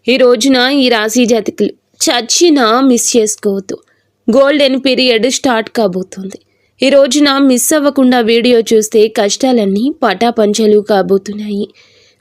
ఈ రోజున ఈ రాశి జాతకులు చచ్చినా మిస్ చేసుకోవద్దు. గోల్డెన్ పీరియడ్ స్టార్ట్ కాబోతుంది. ఈ రోజున మిస్ అవ్వకుండా వీడియో చూస్తే కష్టాలన్నీ పటాపంచలు కాబోతున్నాయి.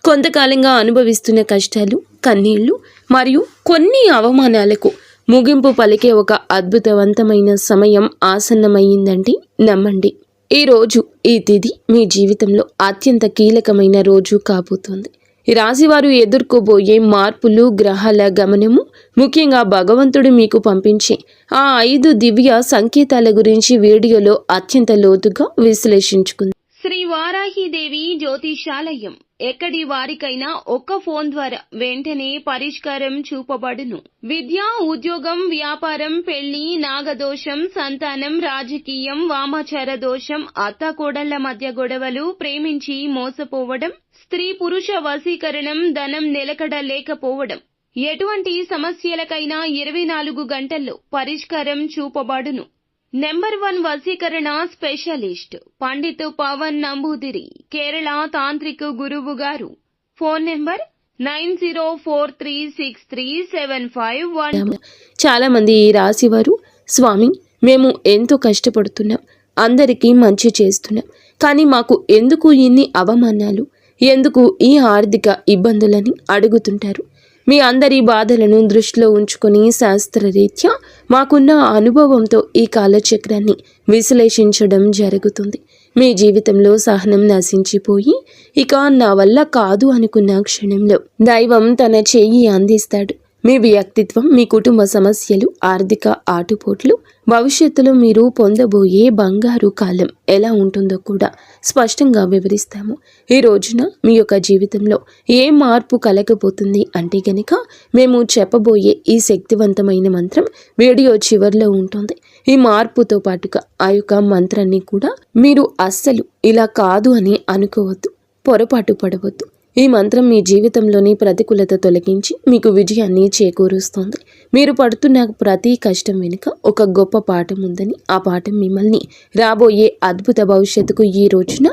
కొంతకాలంగా అనుభవిస్తున్న కష్టాలు, కన్నీళ్లు మరియు కొన్ని అవమానాలకు ముగింపు పలికే ఒక అద్భుతవంతమైన సమయం ఆసన్నమయ్యిందండి. నమ్మండి. ఈ రోజు, ఈ తిథి మీ జీవితంలో అత్యంత కీలకమైన రోజు కాబోతుంది. ఈ రాశివారు ఎదుర్కోబోయే మార్పులు, గ్రహాల గమనము, ముఖ్యంగా భగవంతుడు మీకు పంపించే ఆ 5 దివ్య సంకేతాల గురించి వీడియోలో అత్యంత లోతుగా విశ్లేషించుకుందాం. శ్రీ వారాహిదేవి జ్యోతిషాలయం. ఎక్కడి వారికైనా ఒక్క ఫోన్ ద్వారా వెంటనే పరిష్కారం చూపబడును. విద్య, ఉద్యోగం, వ్యాపారం, పెళ్లి, నాగదోషం, సంతానం, రాజకీయం, వామాచార దోషం, అత్తాకోడళ్ల మధ్య గొడవలు, ప్రేమించి మోసపోవడం, స్త్రీ పురుష వశీకరణం, ధనం నిలకడ లేకపోవడం, ఎటువంటి సమస్యలకైనా 24 గంటల్లో పరిష్కారం చూపబడును. నెంబర్ 1 వశీకరణ స్పెషలిస్ట్ పండిత్ పవన్ నంబూదిరి, కేరళ తాంత్రిక గురువు గారు. Phone number 9043637512. చాలా మంది ఈ రాశి వారు, స్వామి, మేము ఎంతో కష్టపడుతున్నాం, అందరికీ మంచి చేస్తున్నాం, కానీ మాకు ఎందుకు ఇన్ని అవమానాలు, ఎందుకు ఈ ఆర్థిక ఇబ్బందులని అడుగుతుంటారు. మీ అందరి బాధలను దృష్టిలో ఉంచుకొని శాస్త్రరీత్యా మాకున్న అనుభవంతో ఈ కాలచక్రాన్ని విశ్లేషించడం జరుగుతుంది. మీ జీవితంలో సహనం నశించిపోయి ఇక నా వల్ల కాదు అనుకున్న క్షణంలో దైవం తన చెయ్యి అందిస్తాడు. మీ వ్యక్తిత్వం, మీ కుటుంబ సమస్యలు, ఆర్థిక ఆటుపోట్లు, భవిష్యత్తులో మీరు పొందబోయే బంగారు కాలం ఎలా ఉంటుందో కూడా స్పష్టంగా వివరిస్తాము. ఈ రోజున మీ యొక్క జీవితంలో ఏ మార్పు కలగబోతుంది అంటే గనక మేము చెప్పబోయే ఈ శక్తివంతమైన మంత్రం వీడియో చివరిలో ఉంటుంది. ఈ మార్పుతో పాటుగా ఆ యొక్క మంత్రాన్ని కూడా మీరు అస్సలు ఇలా కాదు అని అనుకోవద్దు, పొరపాటు పడవద్దు. ఈ మంత్రం మీ జీవితంలోని ప్రతికూలత తొలగించి మీకు విజయాన్ని చేకూరుస్తుంది. మీరు పడుతున్న ప్రతి కష్టం వెనుక ఒక గొప్ప పాఠం ఉందని, ఆ పాఠం మిమ్మల్ని రాబోయే అద్భుత భవిష్యత్తుకు ఈ రోజున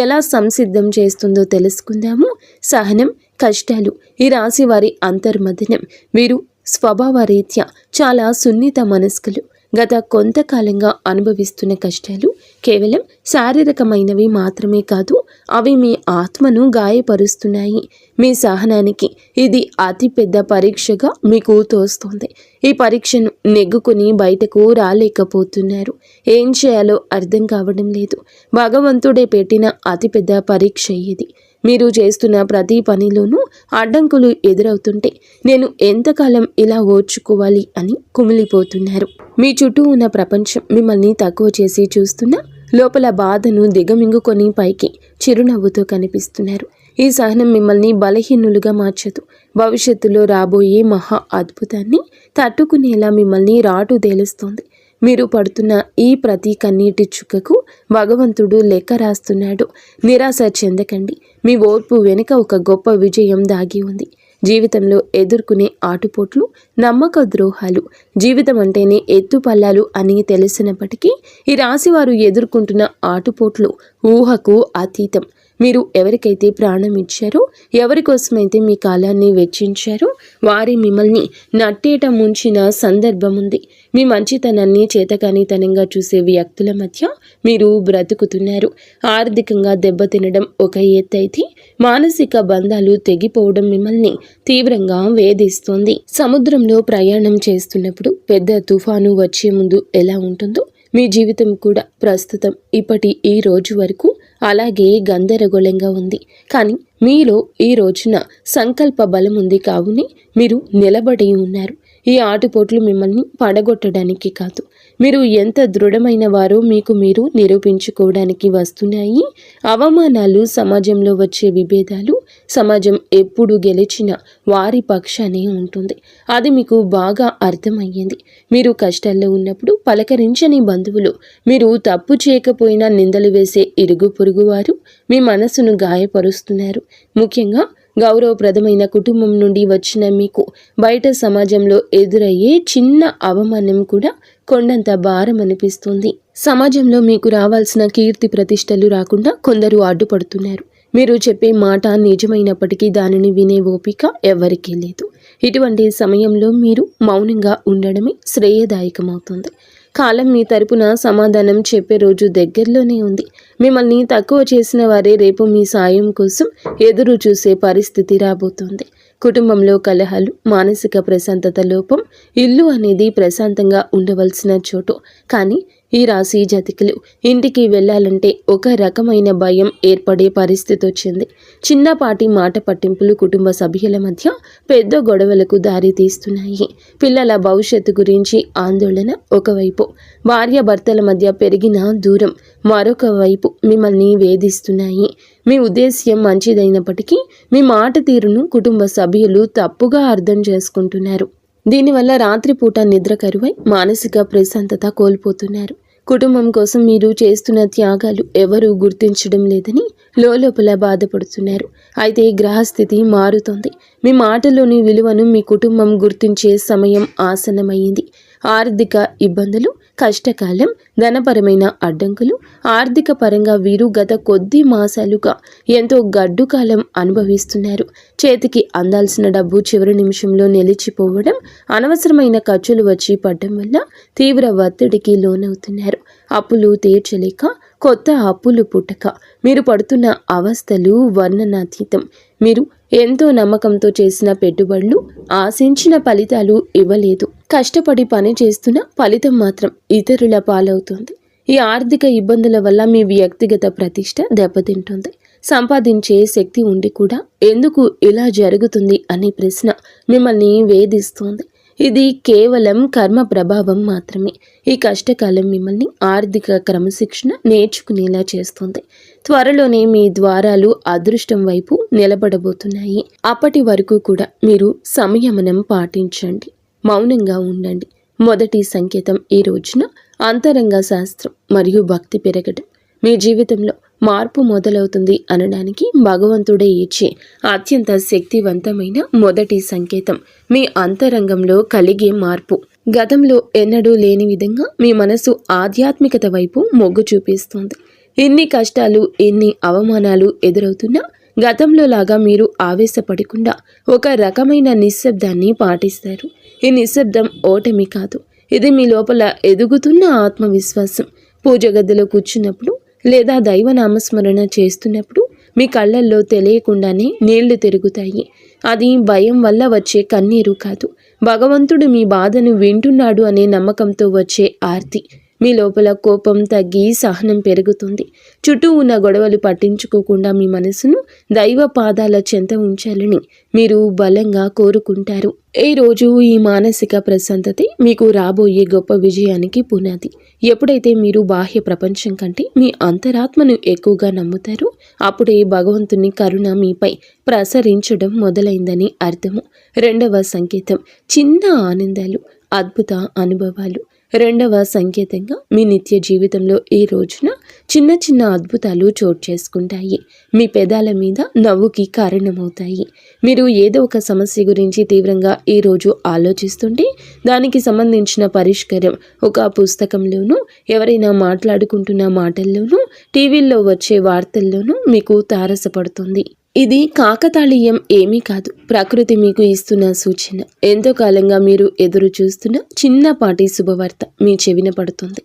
ఎలా సంసిద్ధం చేస్తుందో తెలుసుకుందాము. సహనం, కష్టాలు, ఈ రాశి వారి అంతర్మథనం. వీరు స్వభావరీత్యా చాలా సున్నిత మనస్కులు. గత కొంతకాలంగా అనుభవిస్తున్న కష్టాలు కేవలం శారీరకమైనవి మాత్రమే కాదు, అవి మీ ఆత్మను గాయపరుస్తున్నాయి. మీ సహనానికి ఇది అతిపెద్ద పరీక్షగా మీకు తోస్తుంది. ఈ పరీక్షను నెగ్గుకుని బయటకు రాలేకపోతున్నారు. ఏం చేయాలో అర్థం కావడం లేదు. భగవంతుడే పెట్టిన అతిపెద్ద పరీక్ష ఇది. మీరు చేస్తున్న ప్రతి పనిలోనూ అడ్డంకులు ఎదురవుతుంటే నేను ఎంతకాలం ఇలా ఓర్చుకోవాలి అని కుమిలిపోతున్నారు. మీ చుట్టూ ఉన్న ప్రపంచం మిమ్మల్ని తక్కువ చేసి చూస్తున్నా లోపల బాధను దిగమింగుకొని పైకి చిరునవ్వుతో కనిపిస్తున్నారు. ఈ సహనం మిమ్మల్ని బలహీనులుగా మార్చదు. భవిష్యత్తులో రాబోయే మహా అద్భుతాన్ని తట్టుకునేలా మిమ్మల్ని రాటు తేలుస్తోంది. మీరు పడుతున్న ఈ ప్రతి కన్నీటి చుక్కకు భగవంతుడు లెక్క రాస్తున్నాడు. నిరాశ చెందకండి. మీ ఓర్పు వెనుక ఒక గొప్ప విజయం దాగి ఉంది. జీవితంలో ఎదుర్కొనే ఆటుపోట్లు, నమ్మక ద్రోహాలు, జీవితం అంటేనే ఎత్తుపల్లాలు అని తెలిసినప్పటికీ ఈ రాశివారు ఎదుర్కొంటున్న ఆటుపోట్లు ఊహకు అతీతం. మీరు ఎవరికైతే ప్రాణం ఇచ్చారో, ఎవరి కోసమైతే మీ కాలాన్ని వెచ్చించారో వారి మిమ్మల్ని నట్టేట ముంచిన సందర్భం ఉంది. మీ మంచితనాన్ని చేతకానితనంగా చూసే వ్యక్తుల మధ్య మీరు బ్రతుకుతున్నారు. ఆర్థికంగా దెబ్బతినడం ఒక ఎత్తైతే మానసిక బంధాలు తెగిపోవడం మిమ్మల్ని తీవ్రంగా వేధిస్తుంది. సముద్రంలో ప్రయాణం చేస్తున్నప్పుడు పెద్ద తుఫాను వచ్చే ముందు ఎలా ఉంటుందో మీ జీవితం కూడా ప్రస్తుతం ఇప్పటి ఈ రోజు వరకు అలాగే గందరగోళంగా ఉంది. కానీ మీలో ఈ రోజున సంకల్ప బలం ఉంది. కావునే మీరు నిలబడి ఉన్నారు. ఈ ఆటుపోట్లు మిమ్మల్ని పడగొట్టడానికి కాదు, మీరు ఎంత దృఢమైన వారో మీకు మీరు నిరూపించుకోవడానికి వస్తున్నాయి. అవమానాలు, సమాజంలో వచ్చే విభేదాలు, సమాజం ఎప్పుడు గెలిచిన వారి పక్షానే ఉంటుంది. అది మీకు బాగా అర్థమయ్యింది. మీరు కష్టాల్లో ఉన్నప్పుడు పలకరించని బంధువులు, మీరు తప్పు చేయకపోయినా నిందలు వేసే ఇరుగు పొరుగు వారు మీ మనసును గాయపరుస్తున్నారు. ముఖ్యంగా గౌరవప్రదమైన కుటుంబం నుండి వచ్చిన మీకు బయట సమాజంలో ఎదురయ్యే చిన్న అవమానం కూడా కొండంత భారం అనిపిస్తుంది. సమాజంలో మీకు రావాల్సిన కీర్తి ప్రతిష్టలు రాకుండా కొందరు అడ్డుపడుతున్నారు. మీరు చెప్పే మాట నిజమైనప్పటికీ దానిని వినే ఓపిక ఎవరికీ లేదు. ఇటువంటి సమయంలో మీరు మౌనంగా ఉండడమే శ్రేయదాయకమవుతుంది. కాలం మీ తరపున సమాధానం చెప్పే రోజు దగ్గరలోనే ఉంది. మిమ్మల్ని తక్కువ చేసిన వారే రేపు మీ సాయం కోసం ఎదురు చూసే పరిస్థితి రాబోతోంది. కుటుంబంలో కలహాలు, మానసిక ప్రశాంతత లోపం, ఇల్లు అనేది ప్రశాంతంగా ఉండవలసిన చోటు. కానీ ఈ రాశి జాతకులు ఇంటికి వెళ్ళాలంటే ఒక రకమైన భయం ఏర్పడే పరిస్థితి వచ్చింది. చిన్నపాటి మాట పట్టింపులు కుటుంబ సభ్యుల మధ్య పెద్ద గొడవలకు దారి తీస్తున్నాయి. పిల్లల భవిష్యత్తు గురించి ఆందోళన ఒకవైపు, భార్యాభర్తల మధ్య పెరిగిన దూరం మరొక వైపు మిమ్మల్ని వేధిస్తున్నాయి. మీ ఉద్దేశ్యం మంచిదైనప్పటికీ మీ మాట తీరును కుటుంబ సభ్యులు తప్పుగా అర్థం చేసుకుంటున్నారు. దీనివల్ల రాత్రిపూట నిద్ర కరువై మానసిక ప్రశాంతత కోల్పోతున్నారు. కుటుంబం కోసం మీరు చేస్తున్న త్యాగాలు ఎవరూ గుర్తించడం లేదని లోపల బాధపడుతున్నారు. అయితే గ్రహస్థితి మారుతోంది. మీ మాటలోని విలువను మీ కుటుంబం గుర్తించే సమయం ఆసన్నమైంది. ఆర్థిక ఇబ్బందులు, కష్టకాలం, ధనపరమైన అడ్డంకులు, ఆర్థిక పరంగా వీరు గత కొద్ది మాసాలుగా ఎంతో గడ్డు కాలం అనుభవిస్తున్నారు. చేతికి అందాల్సిన డబ్బు చివరి నిమిషంలో నిలిచిపోవడం, అనవసరమైన ఖర్చులు వచ్చి పడడం వల్ల తీవ్ర ఒత్తిడికి లోనవుతున్నారు. అప్పులు తీర్చలేక కొత్త అప్పులు పుట్టక మీరు పడుతున్న అవస్థలు వర్ణనాతీతం. మీరు ఎంతో నమ్మకంతో చేసిన పెట్టుబడులు ఆశించిన ఫలితాలు ఇవ్వలేదు. కష్టపడి పని చేస్తున్న ఫలితం మాత్రం ఇతరుల పాలవుతుంది. ఈ ఆర్థిక ఇబ్బందుల వల్ల మీ వ్యక్తిగత ప్రతిష్ట దెబ్బతింటుంది. సంపాదించే శక్తి ఉండి కూడా ఎందుకు ఇలా జరుగుతుంది అనే ప్రశ్న మిమ్మల్ని వేధిస్తోంది. ఇది కేవలం కర్మ ప్రభావం మాత్రమే. ఈ కష్టకాలం మిమ్మల్ని ఆర్థిక క్రమశిక్షణ నేర్చుకునేలా చేస్తుంది. త్వరలోనే మీ ద్వారాలు అదృష్టం వైపు నిలబడబోతున్నాయి. అప్పటి వరకు కూడా మీరు సంయమనం పాటించండి, మౌనంగా ఉండండి. మొదటి సంకేతం ఈ రోజున అంతరంగ శాస్త్రం మరియు భక్తి పెరగడం. మీ జీవితంలో మార్పు మొదలవుతుంది అనడానికి భగవంతుడే ఇచ్చే అత్యంత శక్తివంతమైన మొదటి సంకేతం మీ అంతరంగంలో కలిగే మార్పు. గతంలో ఎన్నడూ లేని విధంగా మీ మనసు ఆధ్యాత్మికత వైపు మొగ్గు చూపిస్తోంది. ఎన్ని కష్టాలు, ఎన్ని అవమానాలు ఎదురవుతున్నా గతంలో లాగా మీరు ఆవేశపడకుండా ఒక రకమైన నిశ్శబ్దాన్ని పాటిస్తారు. ఈ నిశ్శబ్దం ఓటమి కాదు, ఇది మీ లోపల ఎదుగుతున్న ఆత్మవిశ్వాసం. పూజ గదిలో కూర్చున్నప్పుడు లేదా దైవ నామస్మరణ చేస్తున్నప్పుడు మీ కళ్ళల్లో తెలియకుండానే నీళ్లు తిరుగుతాయి. అది భయం వల్ల వచ్చే కన్నీరు కాదు, భగవంతుడు మీ బాధను వింటున్నాడు అనే నమ్మకంతో వచ్చే ఆర్తి. మీ లోపల కోపం తగ్గి సహనం పెరుగుతుంది. చుట్టూ ఉన్న గొడవలు పట్టించుకోకుండా మీ మనసును దైవ పాదాల చెంత ఉంచాలని మీరు బలంగా కోరుకుంటారు. ఈ రోజు ఈ మానసిక ప్రశాంతతే మీకు రాబోయే గొప్ప విజయానికి పునాది. ఎప్పుడైతే మీరు బాహ్య ప్రపంచం కంటే మీ అంతరాత్మను ఎక్కువగా నమ్ముతారో అప్పుడే భగవంతుని కరుణ మీపై ప్రసరించడం మొదలైందని అర్థము. రెండవ సంకేతం చిన్న ఆనందాలు, అద్భుత అనుభవాలు. రెండవ సంకేతంగా మీ నిత్య జీవితంలో ఈ రోజున చిన్న చిన్న అద్భుతాలు చోటు చేసుకుంటాయి. మీ పెదాల మీద నవ్వుకి కారణమవుతాయి. మీరు ఏదో ఒక సమస్య గురించి తీవ్రంగా ఈరోజు ఆలోచిస్తుంటే దానికి సంబంధించిన పరిష్కారం ఒక పుస్తకంలోనూ, ఎవరైనా మాట్లాడుకుంటున్న మాటల్లోనూ, టీవీల్లో వచ్చే వార్తల్లోనూ మీకు తారసపడుతుంది. ఇది కాకతాళీయం ఏమీ కాదు, ప్రకృతి మీకు ఇస్తున్న సూచన. ఎంతో కాలంగా మీరు ఎదురు చూస్తున్న చిన్నపాటి శుభవార్త మీ చెవిన పడుతుంది.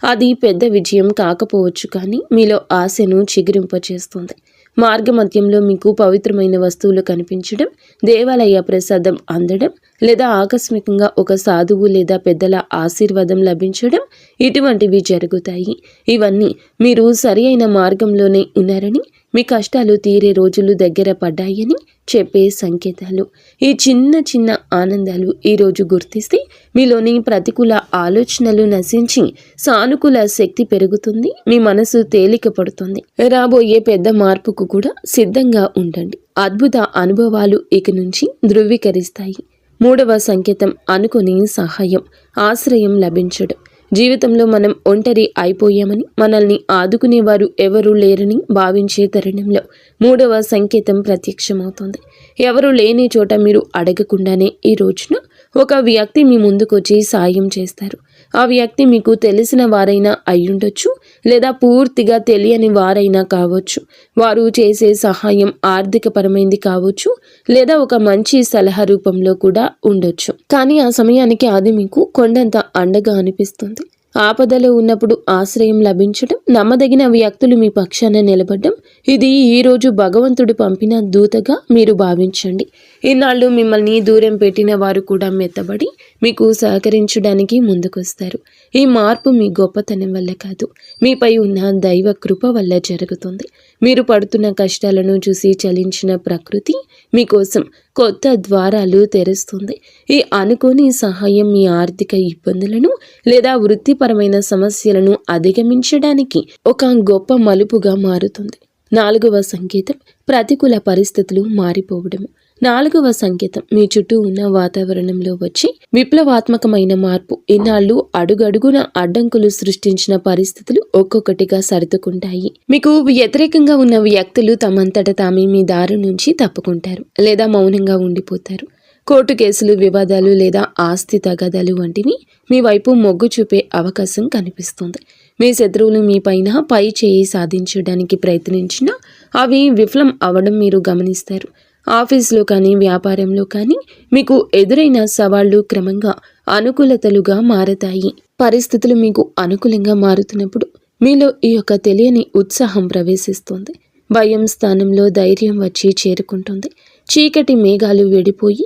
అది పెద్ద విజయం కాకపోవచ్చు, కానీ మీలో ఆశను చిగురింపచేస్తుంది. మార్గమధ్యంలో మీకు పవిత్రమైన వస్తువులు కనిపించడం, దేవాలయ ప్రసాదం అందడం, లేదా ఆకస్మికంగా ఒక సాధువు లేదా పెద్దల ఆశీర్వాదం లభించడం, ఇటువంటివి జరుగుతాయి. ఇవన్నీ మీరు సరి అయిన మార్గంలోనే ఉన్నారని, మీ కష్టాలు తీరే రోజులు దగ్గర పడ్డాయని చెప్పే సంకేతాలు. ఈ చిన్న చిన్న ఆనందాలు ఈరోజు గుర్తిస్తే మీలోని ప్రతికూల ఆలోచనలు నశించి సానుకూల శక్తి పెరుగుతుంది. మీ మనసు తేలిక పడుతుంది. రాబోయే పెద్ద మార్పుకు కూడా సిద్ధంగా ఉండండి. అద్భుత అనుభవాలు ఇక నుంచి ధృవీకరిస్తాయి. మూడవ సంకేతం అనుకోని సహాయం, ఆశ్రయం లభించడం. జీవితంలో మనం ఒంటరి అయిపోయామని, మనల్ని ఆదుకునేవారు ఎవరూ లేరని భావించే తరుణంలో మూడవ సంకేతం ప్రత్యక్షమవుతుంది. ఎవరు లేని చోట మీరు అడగకుండానే ఈ రోజున ఒక వ్యక్తి మీ ముందుకొచ్చి సాయం చేస్తారు. ఆ వ్యక్తి మీకు తెలిసిన వారైనా అయ్యుండొచ్చు, లేదా పూర్తిగా తెలియని వారైనా కావచ్చు. వారు చేసే సహాయం ఆర్థికపరమైంది కావచ్చు, లేదా ఒక మంచి సలహా రూపంలో కూడా ఉండొచ్చు. కానీ ఆ సమయానికి అది మీకు కొండంత అండగా అనిపిస్తుంది. ఆపదలో ఉన్నప్పుడు ఆశ్రయం లభించడం, నమ్మదగిన వ్యక్తులు మీ పక్షాన నిలబడడం, ఇది ఈరోజు భగవంతుడు పంపిన దూతగా మీరు భావించండి. ఇన్నాళ్ళు మిమ్మల్ని దూరం పెట్టిన వారు కూడా మెత్తబడి మీకు సహకరించడానికి ముందుకొస్తారు. ఈ మార్పు మీ గొప్పతనం వల్ల కాదు, మీపై ఉన్న దైవ కృప వల్ల జరుగుతుంది. మీరు పడుతున్న కష్టాలను చూసి చలించిన ప్రకృతి మీకోసం కొత్త ద్వారాలు తెరుస్తుంది. ఈ అనుకోని సహాయం మీ ఆర్థిక ఇబ్బందులను లేదా వృత్తిపరమైన సమస్యలను అధిగమించడానికి ఒక గొప్ప మలుపుగా మారుతుంది. 4వ సంకేతం ప్రతికూల పరిస్థితులు మారిపోవడము. 4వ సంకేతం మీ చుట్టూ ఉన్న వాతావరణంలో వచ్చి విప్లవాత్మకమైన మార్పు. ఇన్నాళ్ళు అడుగడుగున అడ్డంకులు సృష్టించిన పరిస్థితులు ఒక్కొక్కటిగా సర్దుకుంటాయి. మీకు వ్యతిరేకంగా ఉన్న వ్యక్తులు తమంతట తామే మీ దారి నుంచి తప్పుకుంటారు లేదా మౌనంగా ఉండిపోతారు. కోర్టు కేసులు, వివాదాలు లేదా ఆస్తి తగాదాలు వంటివి మీ వైపు మొగ్గు చూపే అవకాశం కనిపిస్తుంది. మీ శత్రువులు మీ పైన పై చేయి సాధించడానికి ప్రయత్నించినా అవి విఫలం అవ్వడం మీరు గమనిస్తారు. ఆఫీస్లో కానీ వ్యాపారంలో కానీ మీకు ఎదురైన సవాళ్లు క్రమంగా అనుకూలతలుగా మారతాయి. పరిస్థితులు మీకు అనుకూలంగా మారుతున్నప్పుడు మీలో ఈ యొక్క తెలియని ఉత్సాహం ప్రవేశిస్తుంది. భయం స్థానంలో ధైర్యం వచ్చి చేరుకుంటుంది. చీకటి మేఘాలు విడిపోయి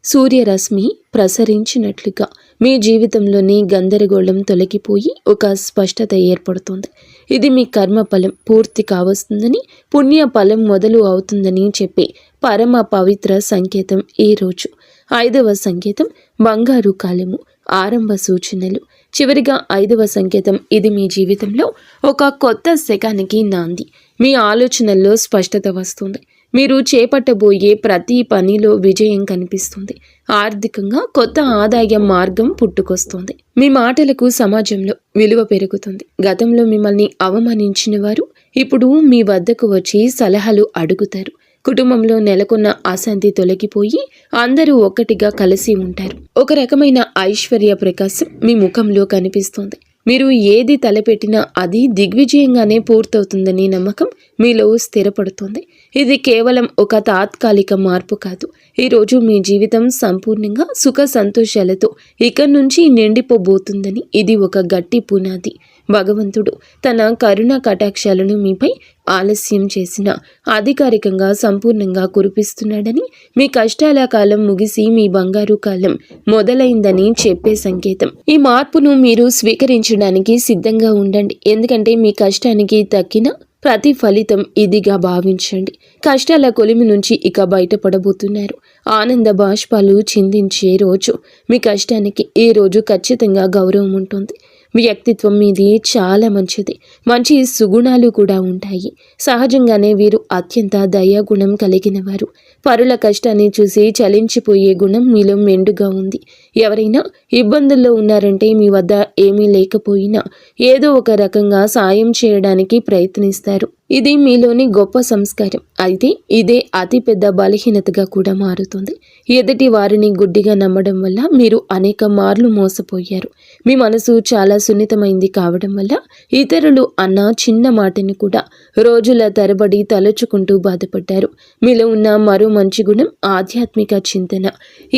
సూర్యరశ్మి ప్రసరించినట్లుగా మీ జీవితంలోని గందరగోళం తొలగిపోయి ఒక స్పష్టత ఏర్పడుతుంది. ఇది మీ కర్మ ఫలం పూర్తి కావస్తుందని, పుణ్య ఫలం మొదలు అవుతుందని చెప్పే పరమ పవిత్ర సంకేతం ఈ రోజు. 5వ సంకేతం బంగారు కాలము, ఆరంభ సూచనలు. చివరిగా 5వ సంకేతం, ఇది మీ జీవితంలో ఒక కొత్త శకానికి నాంది. మీ ఆలోచనల్లో స్పష్టత వస్తుంది. మీరు చేపట్టబోయే ప్రతి పనిలో విజయం కనిపిస్తుంది. ఆర్థికంగా కొత్త ఆదాయ మార్గం పుట్టుకొస్తుంది. మీ మాటలకు సమాజంలో విలువ పెరుగుతుంది. గతంలో మిమ్మల్ని అవమానించిన వారు ఇప్పుడు మీ వద్దకు వచ్చి సలహాలు అడుగుతారు. కుటుంబంలో నెలకొన్న అశాంతి తొలగిపోయి అందరూ ఒక్కటిగా కలిసి ఉంటారు. ఒక రకమైన ఐశ్వర్య ప్రకాశం మీ ముఖంలో కనిపిస్తుంది. మీరు ఏది తలపెట్టినా అది దిగ్విజయంగానే పూర్తవుతుందని నమ్మకం మీలో స్థిరపడుతుంది. ఇది కేవలం ఒక తాత్కాలిక మార్పు కాదు. ఈరోజు మీ జీవితం సంపూర్ణంగా సుఖ సంతోషాలతో ఇక్కడి నుంచి నిండిపోబోతుందని ఇది ఒక గట్టి పునాది. భగవంతుడు తన కరుణ కటాక్షాలను మీపై ఆలస్యం చేసిన అధికారికంగా సంపూర్ణంగా కురిపిస్తున్నాడని, మీ కష్టాల కాలం ముగిసి మీ బంగారు కాలం మొదలైందని చెప్పే సంకేతం. ఈ మార్పును మీరు స్వీకరించడానికి సిద్ధంగా ఉండండి. ఎందుకంటే మీ కష్టానికి తక్కిన ప్రతి ఫలితం ఇదిగా భావించండి. కష్టాల కొలిమి నుంచి ఇక బయటపడబోతున్నారు. ఆనంద బాష్పాలు చిందించే రోజు. మీ కష్టానికి ఈ రోజు ఖచ్చితంగా గౌరవం ఉంటుంది. వ్యక్తిత్వం మీది చాలా మంచిది. మంచి సుగుణాలు కూడా ఉంటాయి. సహజంగానే వీరు అత్యంత దయాగుణం కలిగిన వారు. పరుల కష్టాన్ని చూసి చలించిపోయే గుణం మీలో మెండుగా ఉంది. ఎవరైనా ఇబ్బందుల్లో ఉన్నారంటే మీ వద్ద ఏమీ లేకపోయినా ఏదో ఒక రకంగా సాయం చేయడానికి ప్రయత్నిస్తారు. ఇది మీలోని గొప్ప సంస్కారం. అయితే ఇదే అతిపెద్ద బలహీనతగా కూడా మారుతుంది. ఎదుటి వారిని గుడ్డిగా నమ్మడం వల్ల మీరు అనేక మార్లు మోసపోయారు. మీ మనసు చాలా సున్నితమైంది కావడం వల్ల ఇతరులు అన్న చిన్న మాటని కూడా రోజుల తరబడి తలుచుకుంటూ బాధపడ్డారు. మీలో ఉన్న మరో మంచి గుణం ఆధ్యాత్మిక చింతన.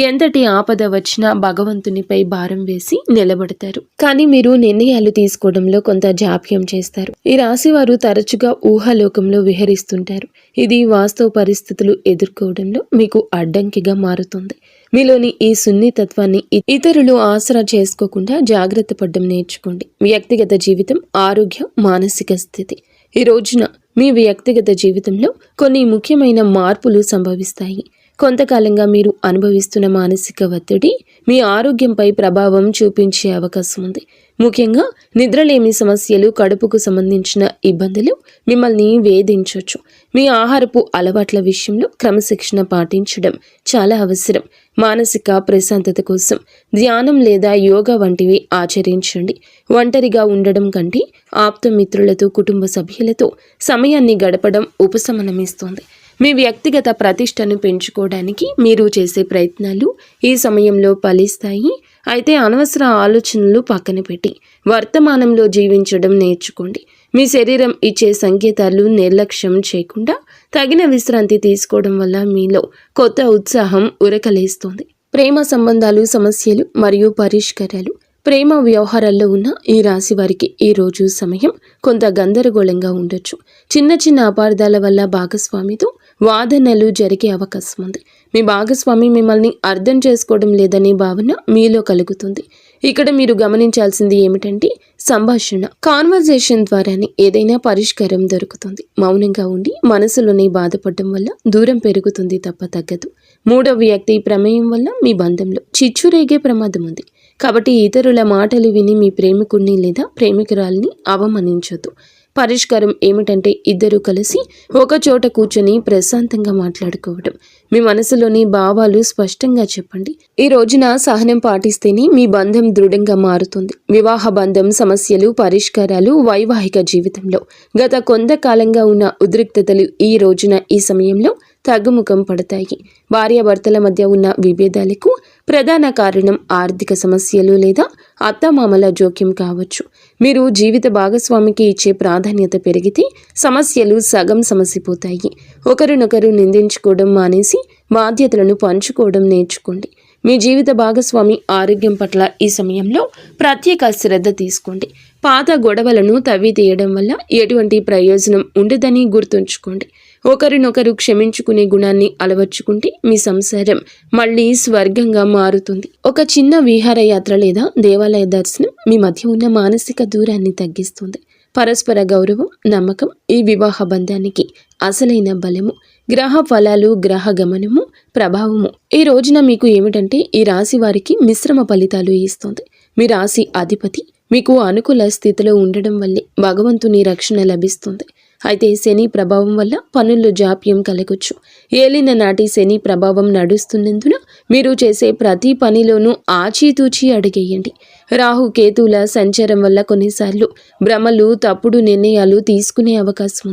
ఎంతటి ఆపద వచ్చినా భగవంతునిపై భారం వేసి నిలబడతారు. కానీ మీరు నిర్ణయాలు తీసుకోవడంలో కొంత జాప్యం చేస్తారు. ఈ రాశి వారు తరచుగా ఊహాలోకంలో విహరిస్తుంటారు. ఇది వాస్తవ పరిస్థితులు ఎదుర్కోవడంలో మీకు అడ్డంకిగా మారుతుంది. మీలోని ఈ సున్నితత్వాన్ని ఇతరులు ఆసరా చేసుకోకుండా జాగ్రత్త పడడం నేర్చుకోండి. వ్యక్తిగత జీవితం, ఆరోగ్యం, మానసిక స్థితి. ఈ రోజున మీ వ్యక్తిగత జీవితంలో కొన్ని ముఖ్యమైన మార్పులు సంభవిస్తాయి. కొంతకాలంగా మీరు అనుభవిస్తున్న మానసిక ఒత్తిడి మీ ఆరోగ్యంపై ప్రభావం చూపించే అవకాశం ఉంది. ముఖ్యంగా నిద్రలేమి సమస్యలు, కడుపుకు సంబంధించిన ఇబ్బందులు మిమ్మల్ని వేధించవచ్చు. మీ ఆహారపు అలవాట్ల విషయంలో క్రమశిక్షణ పాటించడం చాలా అవసరం. మానసిక ప్రశాంతత కోసం ధ్యానం లేదా యోగా వంటివి ఆచరించండి. ఒంటరిగా ఉండడం కంటే ఆప్తమిత్రులతో, కుటుంబ సభ్యులతో సమయాన్ని గడపడం ఉపశమనమిస్తుంది. మీ వ్యక్తిగత ప్రతిష్టను పెంచుకోవడానికి మీరు చేసే ప్రయత్నాలు ఈ సమయంలో ఫలిస్తాయి. అయితే అనవసర ఆలోచనలు పక్కన పెట్టి వర్తమానంలో జీవించడం నేర్చుకోండి. మీ శరీరం ఇచ్చే సంకేతాలు నిర్లక్ష్యం చేయకుండా తగిన విశ్రాంతి తీసుకోవడం వల్ల మీలో కొత్త ఉత్సాహం ఉరకలేస్తుంది. ప్రేమ సంబంధాలు, సమస్యలు మరియు పరిష్కారాలు. ప్రేమ వ్యవహారాల్లో ఉన్న ఈ రాశి వారికి ఈ రోజు సమయం కొంత గందరగోళంగా ఉండొచ్చు. చిన్న చిన్న అపార్థాల వల్ల భాగస్వామితో వాదనలు జరిగే అవకాశం ఉంది. మీ భాగస్వామి మిమ్మల్ని అర్థం చేసుకోవడం లేదనే భావన మీలో కలుగుతుంది. ఇక్కడ మీరు గమనించాల్సింది ఏమిటంటే సంభాషణ, కాన్వర్జేషన్ ద్వారానే ఏదైనా పరిష్కారం దొరుకుతుంది. మౌనంగా ఉండి మనసులోనే బాధపడడం వల్ల దూరం పెరుగుతుంది తప్ప తగ్గదు. మూడవ వ్యక్తి ప్రమేయం వల్ల మీ బంధంలో చిచ్చు రేగే ప్రమాదం ఉంది. కాబట్టి ఇతరుల మాటలు విని మీ ప్రేమికుడిని లేదా ప్రేమికురాలిని అవమానించొద్దు. పరిష్కారం ఏమిటంటే ఇద్దరూ కలిసి ఒక చోట కూర్చొని ప్రశాంతంగా మాట్లాడుకోవడం. మీ మనసులోని భావాలు స్పష్టంగా చెప్పండి. ఈ రోజున సహనం పాటిస్తేనే మీ బంధం దృఢంగా మారుతుంది. వివాహ బంధం సమస్యలు, పరిష్కారాలు, వైవాహిక జీవితంలో గత కొంతకాలంగా ఉన్న ఉద్రిక్తతలు ఈ రోజున ఈ సమయంలో తగ్గుముఖం పడతాయి. భార్యాభర్తల మధ్య ఉన్న విభేదాలకు ప్రధాన కారణం ఆర్థిక సమస్యలు లేదా అత్తమామల జోక్యం కావచ్చు. మీరు జీవిత భాగస్వామికి ఇచ్చే ప్రాధాన్యత పెరిగితే సమస్యలు సగం సమసిపోతాయి. ఒకరినొకరు నిందించుకోవడం మానేసి బాధ్యతలను పంచుకోవడం నేర్చుకోండి. మీ జీవిత భాగస్వామి ఆరోగ్యం పట్ల ఈ సమయంలో ప్రత్యేక శ్రద్ధ తీసుకోండి. పాత గొడవలను తవ్వి తీయడం వల్ల ఎటువంటి ప్రయోజనం ఉండదని గుర్తుంచుకోండి. ఒకరినొకరు క్షమించుకునే గుణాన్ని అలవర్చుకుంటే మీ సంసారం మళ్ళీ స్వర్గంగా మారుతుంది. ఒక చిన్న విహారయాత్ర లేదా దేవాలయ దర్శనం మీ మధ్య ఉన్న మానసిక దూరాన్ని తగ్గిస్తుంది. పరస్పర గౌరవం, నమ్మకం ఈ వివాహ బంధానికి అసలైన బలము. గ్రహ ఫలాలు, గ్రహ గమనము, ప్రభావము ఈ రోజున మీకు ఏమిటంటే ఈ రాశి వారికి మిశ్రమ ఫలితాలు ఇస్తుంది. మీ రాశి అధిపతి మీకు అనుకూల స్థితిలో ఉండడం వల్లే భగవంతుని రక్షణ లభిస్తుంది. అయితే శని ప్రభావం వల్ల పనుల్లో జాప్యం కలగొచ్చు. ఏలిన నాటి శని ప్రభావం నడుస్తున్నందున మీరు చేసే ప్రతి పనిలోనూ ఆచితూచి అడిగేయండి. రాహు కేతువుల సంచారం వల్ల కొన్నిసార్లు భ్రమలు, తప్పుడు నిర్ణయాలు తీసుకునే అవకాశం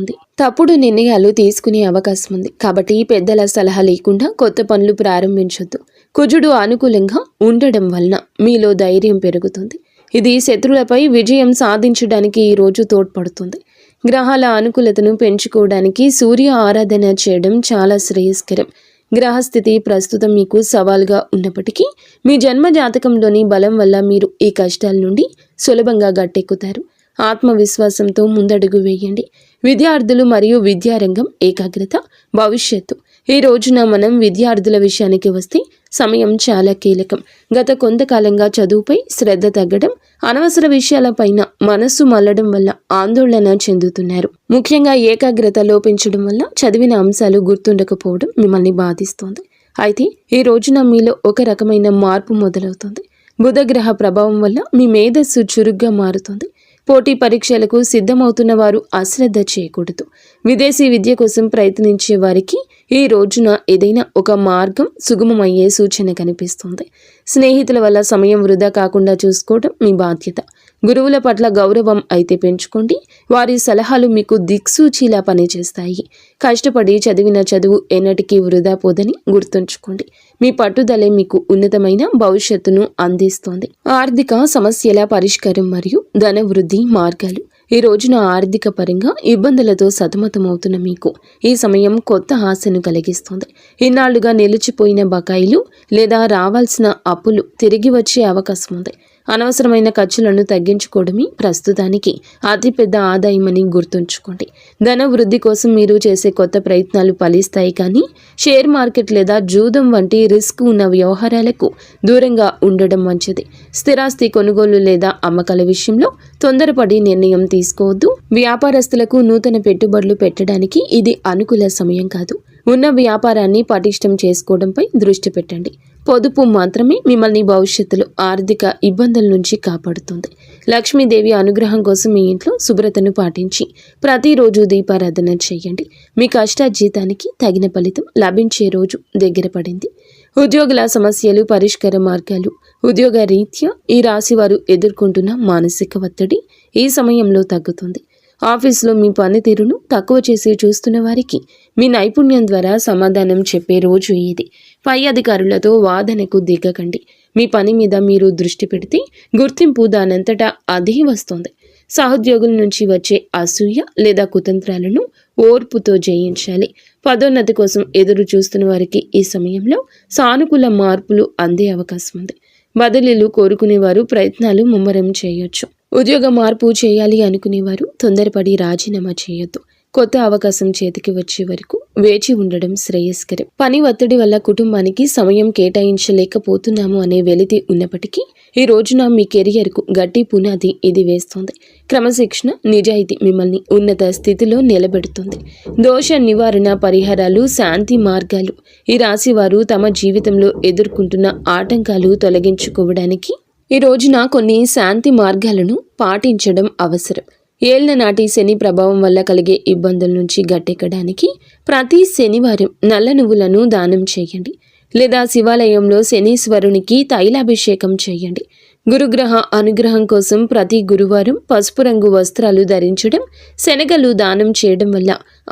ఉంది. కాబట్టి పెద్దల సలహా లేకుండా కొత్త పనులు ప్రారంభించొద్దు. కుజుడు అనుకూలంగా ఉండడం వలన మీలో ధైర్యం పెరుగుతుంది. ఇది శత్రువులపై విజయం సాధించడానికి ఈ రోజు తోడ్పడుతుంది. గ్రహాల అనుకూలతను పెంచుకోవడానికి సూర్య ఆరాధన చేయడం చాలా శ్రేయస్కరం. గ్రహస్థితి ప్రస్తుతం మీకు సవాల్గా ఉన్నప్పటికీ మీ జన్మ జాతకంలోని బలం వల్ల మీరు ఈ కష్టాల నుండి సులభంగా గట్టెక్కుతారు. ఆత్మవిశ్వాసంతో ముందడుగు వేయండి. విద్యార్థులు మరియు విద్యారంగం, ఏకాగ్రత, భవిష్యత్తు. ఈ రోజున మనం విద్యార్థుల విషయానికి వస్తే సమయం చాలా కీలకం. గత కొంతకాలంగా చదువుపై శ్రద్ధ తగ్గడం, అనవసర విషయాలపైన మనస్సు మళ్లడం వల్ల ఆందోళన చెందుతున్నారు. ముఖ్యంగా ఏకాగ్రత లోపించడం వల్ల చదివిన అంశాలు గుర్తుండకపోవడం మిమ్మల్ని బాధిస్తోంది. అయితే ఈ రోజున మీలో ఒక రకమైన మార్పు మొదలవుతుంది. బుధగ్రహ ప్రభావం వల్ల మీ మేధస్సు చురుగ్గా మారుతుంది. పోటీ పరీక్షలకు సిద్ధమవుతున్న వారు అశ్రద్ధ చేయకూడదు. విదేశీ విద్య కోసం ప్రయత్నించే వారికి ఈ రోజున ఏదైనా ఒక మార్గం సుగమమయ్యే సూచన కనిపిస్తుంది. స్నేహితుల వల్ల సమయం వృధా కాకుండా చూసుకోవడం మీ బాధ్యత. గురువుల పట్ల గౌరవం అయితే పెంచుకోండి. వారి సలహాలు మీకు దిక్సూచిలా పనిచేస్తాయి. కష్టపడి చదివిన చదువు ఎన్నటికీ వృధా పోదని గుర్తుంచుకోండి. మీ పట్టుదలే మీకు ఉన్నతమైన భవిష్యత్తును అందిస్తోంది. ఆర్థిక సమస్యల పరిష్కారం మరియు ధన వృద్ధి మార్గాలు. ఈ రోజున ఆర్థిక పరంగా ఇబ్బందులతో సతమతమవుతున్న మీకు ఈ సమయం కొత్త ఆశను కలిగిస్తుంది. ఇన్నాళ్లుగా నిలిచిపోయిన బకాయిలు లేదా రావాల్సిన అప్పులు తిరిగి వచ్చే అవకాశం ఉంది. అనవసరమైన ఖర్చులను తగ్గించుకోవడమే ప్రస్తుతానికి అతిపెద్ద ఆదాయమని గుర్తుంచుకోండి. ధన వృద్ధి కోసం మీరు చేసే కొత్త ప్రయత్నాలు ఫలిస్తాయి, కానీ షేర్ మార్కెట్ లేదా జూదం వంటి రిస్క్ ఉన్న వ్యవహారాలకు దూరంగా ఉండడం మంచిది. స్థిరాస్తి కొనుగోలు లేదా అమ్మకాల విషయంలో తొందరపడి నిర్ణయం తీసుకోవద్దు. వ్యాపారస్తులకు నూతన పెట్టుబడులు పెట్టడానికి ఇది అనుకూల సమయం కాదు. ఉన్న వ్యాపారాన్ని పటిష్టం చేసుకోవడంపై దృష్టి పెట్టండి. పొదుపు మాత్రమే మిమ్మల్ని భవిష్యత్తులో ఆర్థిక ఇబ్బందుల నుంచి కాపాడుతుంది. లక్ష్మీదేవి అనుగ్రహం కోసం మీ ఇంట్లో శుభ్రతను పాటించి ప్రతిరోజు దీపారాధన చేయండి. మీ కష్టార్జితానికి తగిన ఫలితం లభించే రోజు దగ్గర పడింది. ఉద్యోగుల సమస్యలు, పరిష్కార మార్గాలు. ఉద్యోగ రీత్యా ఈ రాశి వారు ఎదుర్కొంటున్న మానసిక ఒత్తిడి ఈ సమయంలో తగ్గుతుంది. ఆఫీస్లో మీ పనితీరును తక్కువ చేసి చూస్తున్న వారికి మీ నైపుణ్యం ద్వారా సమాధానం చెప్పే రోజు ఇది. పై అధికారులతో వాదనకు దిగకండి. మీ పని మీద మీరు దృష్టి పెడితే గుర్తింపు దానంతటా అదే వస్తుంది. సహోద్యోగుల నుంచి వచ్చే అసూయ లేదా కుతంత్రాలను ఓర్పుతో జయించాలి. పదోన్నతి కోసం ఎదురు చూస్తున్న వారికి ఈ సమయంలో సానుకూల మార్పులు అందే అవకాశం ఉంది. బదిలీలు కోరుకునేవారు ప్రయత్నాలు ముమ్మరం చేయొచ్చు. ఉద్యోగ మార్పు చేయాలి అనుకునేవారు తొందరపడి రాజీనామా చేయొద్దు. కొత్త అవకాశం చేతికి వచ్చే వరకు వేచి ఉండడం శ్రేయస్కరం. పని ఒత్తిడి వల్ల కుటుంబానికి సమయం కేటాయించలేకపోతున్నాము అనే వెలితి ఉన్నప్పటికీ ఈ రోజున మీ కెరియర్కు గట్టి పునాది ఇది వేస్తోంది. క్రమశిక్షణ, నిజాయితీ మిమ్మల్ని ఉన్నత స్థితిలో నిలబెడుతుంది. దోష నివారణ పరిహారాలు, శాంతి మార్గాలు. ఈ రాశి వారు తమ జీవితంలో ఎదుర్కొంటున్న ఆటంకాలు తొలగించుకోవడానికి ఈ రోజున కొన్ని శాంతి మార్గాలను పాటించడం అవసరం. ఏళ్ల నాటి శని ప్రభావం వల్ల కలిగే ఇబ్బందుల నుంచి గట్టెక్కడానికి ప్రతి శనివారం నల్ల నువ్వులను దానం చేయండి, లేదా శివాలయంలో శనీశ్వరునికి తైలాభిషేకం చేయండి. గురుగ్రహ అనుగ్రహం కోసం ప్రతి గురువారం పసుపు రంగు వస్త్రాలు ధరించడం, శనగలు దానం చేయడం వల్ల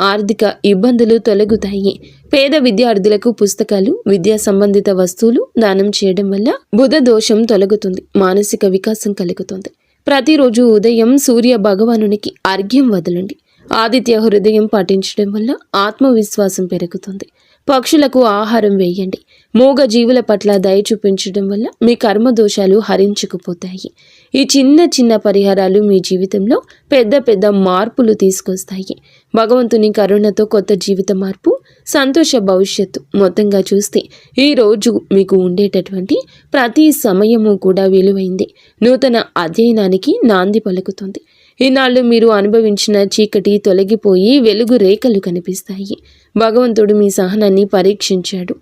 ఆర్థిక ఇబ్బందులు తొలగుతాయి. పేద విద్యార్థులకు పుస్తకాలు, విద్యా సంబంధిత వస్తువులు దానం చేయడం వల్ల బుధ దోషం తొలగుతుంది, మానసిక వికాసం కలుగుతుంది. ప్రతిరోజు ఉదయం సూర్య భగవానునికి అర్ఘ్యం వదలండి. ఆదిత్య హృదయం పాటించడం వల్ల ఆత్మవిశ్వాసం పెరుగుతుంది. పక్షులకు ఆహారం వేయండి. మూగ జీవుల పట్ల దయ చూపించడం వల్ల మీ కర్మదోషాలు హరించుకుపోతాయి. ఈ చిన్న చిన్న పరిహారాలు మీ జీవితంలో పెద్ద పెద్ద మార్పులు తీసుకొస్తాయి. భగవంతుని కరుణతో కొత్త జీవిత మార్పు, సంతోష భవిష్యత్తు. మొత్తంగా చూస్తే ఈ రోజు మీకు ఉండేటటువంటి ప్రతి సమయము కూడా విలువైంది. నూతన అధ్యయనానికి నాంది పలుకుతుంది. ఈనాళ్ళు మీరు అనుభవించిన చీకటి తొలగిపోయి వెలుగు రేఖలు కనిపిస్తాయి. భగవంతుడు మీ సహనాన్ని పరీక్షించాడు.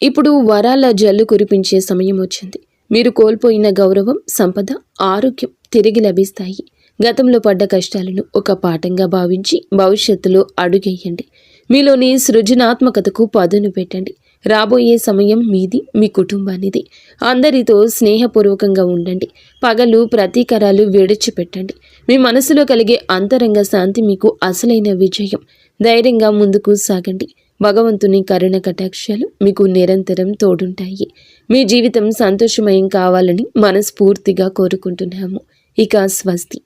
ఇప్పుడు వరాల జల్లు కురిపించే సమయం వచ్చింది. మీరు కోల్పోయిన గౌరవం, సంపద, ఆరోగ్యం తిరిగి లభిస్తాయి. గతంలో పడ్డ కష్టాలను ఒక పాఠంగా భావించి భవిష్యత్తులో అడుగేయండి. మీలోని సృజనాత్మకతకు పదును పెట్టండి. రాబోయే సమయం మీది, మీ కుటుంబానిది. అందరితో స్నేహపూర్వకంగా ఉండండి. పగలు ప్రతీకారాలు విడిచిపెట్టండి. మీ మనసులో కలిగే అంతరంగ శాంతి మీకు అసలైన విజయం. ధైర్యంగా ముందుకు సాగండి. భగవంతుని కరుణ కటాక్షాలు మీకు నిరంతరం తోడుంటాయి. మీ జీవితం సంతోషమయం కావాలని మనస్ఫూర్తిగా కోరుకుంటున్నాము. ఇక స్వస్తి.